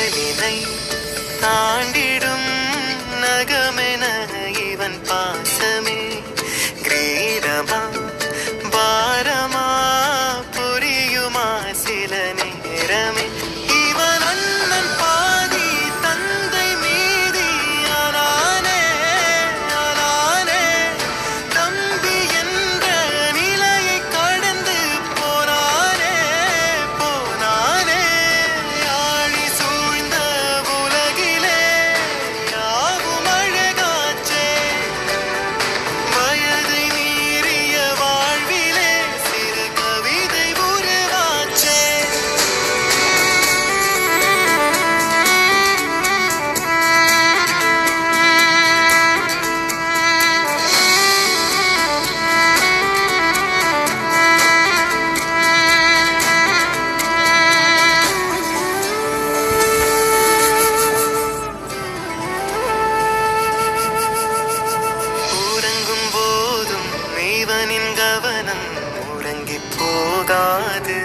கடலினை தாண்டிடும் நகமென இவன் பாசமே கிரீடமா பாரமா புரியுமா சில நேரமே இவன் அண்ணன் பாதி தந்தை மீதி ஆனானே தம்பி என்ற நிலையை கடந்து போனானே ஆழி சூழ்ந்த உலகிலே யாவும் அழகாச்சே வயதை மீறிய வாழ்விலே சிறு கவிதை உருவாச்சே உறங்கும் போதும் இவனின் கவனம் உறங்கி போகாது